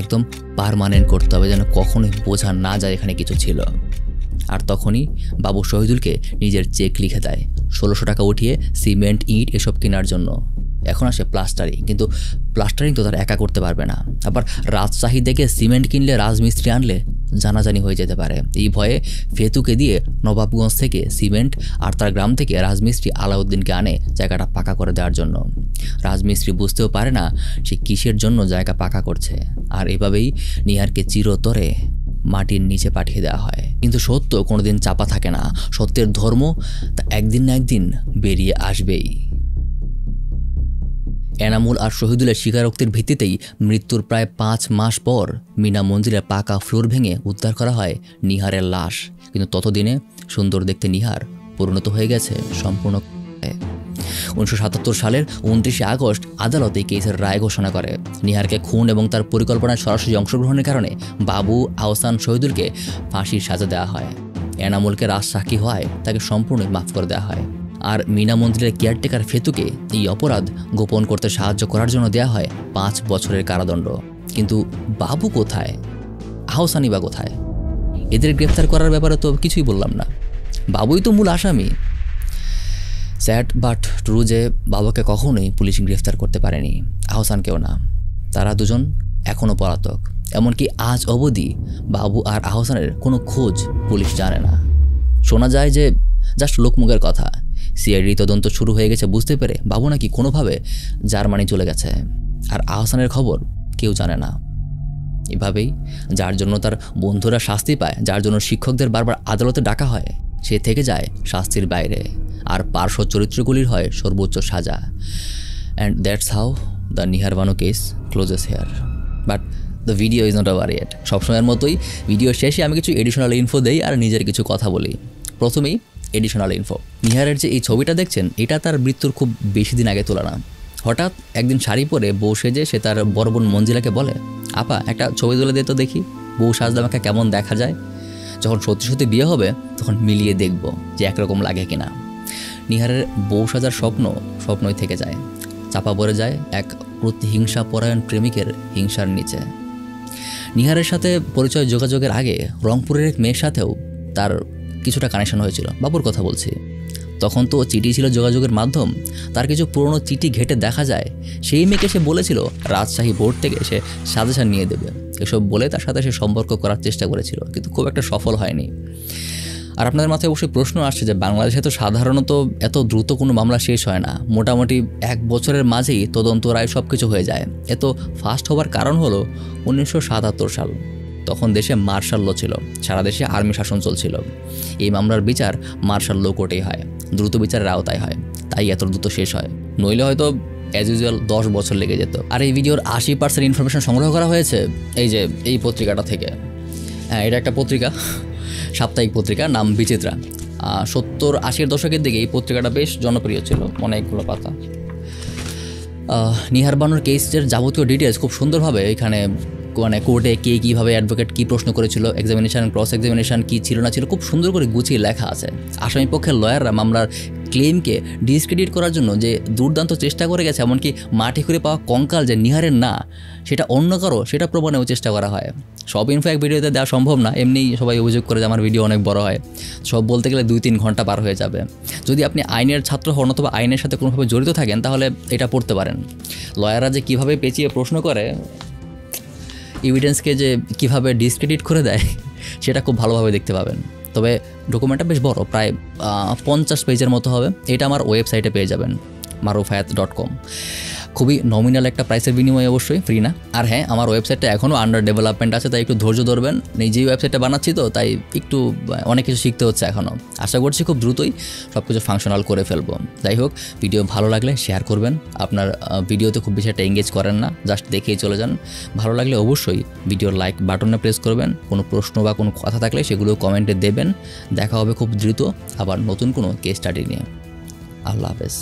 একদম পার্মানেন্ট করতে হবে, যেন কখনোই বোঝা না যায় এখানে কিছু ছিল। আর তখনই বাবু শহীদুলকে নিজের চেক লিখে দেয় 1600 টাকা উঠিয়ে সিমেন্ট, ইট এসব কেনার জন্য। এখন আসে প্লাস্টারিং, কিন্তু প্লাস্টারিং তো তার একা করতে পারবে না। আবার রাজশাহী থেকে সিমেন্ট কিনলে, রাজমিস্ত্রি আনলে জানাজানি হয়ে যেতে পারে। এই ভয়ে ফেতুকে দিয়ে নবাবগঞ্জ থেকে সিমেন্ট আর তার গ্রাম থেকে রাজমিস্ত্রি আলাউদ্দিনকে আনে জায়গাটা পাকা করে দেওয়ার জন্য। রাজমিস্ত্রি বুঝতেও পারে না সে কিসের জন্য জায়গা পাকা করছে, আর এভাবেই নিহারকে চিরতরে মাটির নিচে পাঠিয়ে দেওয়া হয়। কিন্তু সত্য কোনোদিন চাপা থাকে না, সত্যের ধর্ম তা একদিন না একদিন বেরিয়ে আসবেই। এনামুল আর শহীদুলের স্বীকারোক্তির ভিত্তিতেই মৃত্যুর প্রায় 5 মাস পর মিনা মন্দিরের পাকা ফ্লোর ভেঙে উদ্ধার করা হয় নিহারের লাশ। কিন্তু ততদিনে সুন্দর দেখতে নিহার পরিণত হয়ে গেছে সম্পূর্ণ। 1977 সালের 29শে আগস্ট আদালত এই কেসের রায় ঘোষণা করে। নিহারকে খুন এবং তার পরিকল্পনায় সরাসরি অংশগ্রহণের কারণে বাবু, আহসান, শহীদুলকে ফাঁসির সাজা দেওয়া হয়। এনামুলকে রাজসাক্ষী হওয়ায় তাকে সম্পূর্ণ মাফ করে দেওয়া হয়। আর মিনা মন্দিরের কেয়ারটেকার ফেতুকে এই অপরাধ গোপন করতে সাহায্য করার জন্য দেওয়া হয় 5 বছরের কারাদণ্ড। কিন্তু বাবু কোথায়, আহসানই বা কোথায়? এদের গ্রেফতার করার ব্যাপারে তো কিছুই বললাম না, বাবুই তো মূল আসামি। স্যাড বাট ট্রু যে বাবাকে কখনোই পুলিশ গ্রেফতার করতে পারেনি, আহসানকেও না। তারা দুজন এখনও পলাতক। এমনকি আজ অবধি বাবু আর আহসানের কোনো খোঁজ পুলিশ জানে না। শোনা যায় যে জাস্ট লোকমুখের কথা, সিআইডি তদন্ত শুরু হয়ে গেছে বুঝতে পেরে বাবু নাকি কোনোভাবে জার্মানি চলে গেছে, আর আহসানের খবর কেউ জানে না। এভাবেই যার জন্য তার বন্ধুরা শাস্তি পায়, যার জন্য শিক্ষকদের বারবার আদালতে ডাকা হয়, সে থেকে যায় শাস্তির বাইরে, আর পার্শ্ব চরিত্রগুলির হয় সর্বোচ্চ সাজা। And that's how the Nihar Banu case closes here. But the video is not over yet. সবসময়ের মতোই ভিডিও শেষে আমি কিছু এডিশনাল ইনফো দেই আর নিজের কিছু কথা বলি। প্রথমেই এডিশনাল ইনফো। নিহারের যে এই ছবিটা দেখছেন এটা তার মৃত্যুর খুব বেশি দিন আগে তোলা না। হঠাৎ একদিন শাড়ি পরে বউ সেজে সে তার বড় বোন মঞ্জিলাকে বলে, আপা একটা ছবি তুলে দে তো দেখি, বউ সাজলে আমাকে কেমন দেখা যায়, যখন সত্যি সত্যি বিয়ে হবে তখন মিলিয়ে দেখব যে একরকম লাগে কিনা। নিহারের বউ সাজার স্বপ্নই থেকে যায়, চাপা পড়ে যায় এক প্রতিহিংসা পরায়ণ প্রেমিকের হিংসার নিচে। নিহারের সাথে পরিচয় যোগাযোগের আগে রংপুরের এক মেয়ের সাথেও তার কিছুটা কানেকশন হয়েছিল, বাবুর কথা বলছি। তখন তো চিঠি ছিল যোগাযোগের মাধ্যম। তার কিছু পুরনো চিঠি ঘেটে দেখা যায় সেই মেয়েকে সে বলেছিল রাজশাহী বোর্ড থেকে সে সাজেশন নিয়ে দেবে। এসব বলে তার সাথে সে সম্পর্ক করার চেষ্টা করেছিল, কিন্তু খুব একটা সফল হয়নি। আর আপনাদের মাথায় অবশ্যই প্রশ্ন আসছে যে বাংলাদেশে তো সাধারণত এত দ্রুত কোনো মামলা শেষ হয় না, মোটামুটি 1 বছরের মাঝেই তদন্ত রায় সব কিছু হয়ে যায়। এত ফাস্ট হওয়ার কারণ হলো 1977 সাল। তখন দেশে মার্শাল ল ছিল, সারা দেশে আর্মি শাসন চলছিল। এই মামলার বিচার মার্শাল ল কোর্টেই হয়, দ্রুত বিচারের আওতায় হয়, তাই এত দ্রুত শেষ হয়। নইলে হয়তো অ্যাজ ইউজুয়াল 10 বছর লেগে যেত। আর এই ভিডিওর 80% ইনফরমেশন সংগ্রহ করা হয়েছে এই পত্রিকাটা থেকে। হ্যাঁ, এটা একটা পত্রিকা, সাপ্তাহিক পত্রিকা, নাম বিচিত্রা। 70-80-এর দশকের দিকে এই পত্রিকাটা বেশ জনপ্রিয় ছিল, অনেকগুলো পাতা। নিহার বানুর কেসের যাবতীয় ডিটেলস খুব সুন্দরভাবে এখানে কোর্টে কে কীভাবে অ্যাডভোকেট কী প্রশ্ন করেছিল, এক্সামিনেশন ক্রস এক্সামিনেশন কী ছিল না ছিল, খুব সুন্দর করে গুছিয়ে লেখা আছে। আসামি পক্ষের লয়াররা মামলার ক্লেমকে ডিসক্রেডিট করার জন্য যে দুর্দান্ত চেষ্টা করে গেছে, এমনকি মাটি খুঁড়ে পাওয়া কঙ্কাল যে নিহারের না সেটা অন্য কারো, সেটা প্রমাণেও চেষ্টা করা হয়। সব ইনফো এক ভিডিওতে দেওয়া সম্ভব না, এমনিই সবাই অভিযোগ করে যে আমার ভিডিও অনেক বড় হয়। সব বলতে গেলে 2-3 ঘন্টা পার হয়ে যাবে। যদি আপনি আইনের ছাত্র হন অথবা আইনের সাথে কোনোভাবে জড়িত থাকেন তাহলে এটা পড়তে পারেন। লয়াররা যে কীভাবে পেঁচিয়ে প্রশ্ন করে, এভিডেন্সকে যে কীভাবে ডিসক্রেডিট করে দেয় সেটা খুব ভালোভাবে দেখতে পাবেন। তবে ডকুমেন্টটা বেশ বড়, প্রায় 50 পেজের মতো হবে। এটা আমার ওয়েবসাইটে পেয়ে যাবেন, marufhayat.com। খুবই নমিনাল একটা প্রাইসের বিনিময়ে, অবশ্যই ফ্রি না। আর হ্যাঁ, আমার ওয়েবসাইটটা এখনও আন্ডার ডেভেলপমেন্ট আছে, তাই একটু ধৈর্য ধরবেন। নিজেই ওয়েবসাইটটা বানাচ্ছি তো, তাই একটু অনেক কিছু শিখতে হচ্ছে এখনও। আশা করছি খুব দ্রুতই সব কিছু ফাংশনাল করে ফেলবো। যাই হোক, ভিডিও ভালো লাগলে শেয়ার করবেন। আপনার ভিডিওতে খুব বেশি একটা এঙ্গেজ করেন না, জাস্ট দেখেই চলে যান। ভালো লাগলে অবশ্যই ভিডিওর লাইক বাটনে প্রেস করবেন। কোনো প্রশ্ন বা কোনো কথা থাকলে সেগুলো কমেন্টে দেবেন। দেখা হবে খুব দ্রুত আবার নতুন কোনো কেস স্টাডি নিয়ে। আল্লাহ হাফেজ।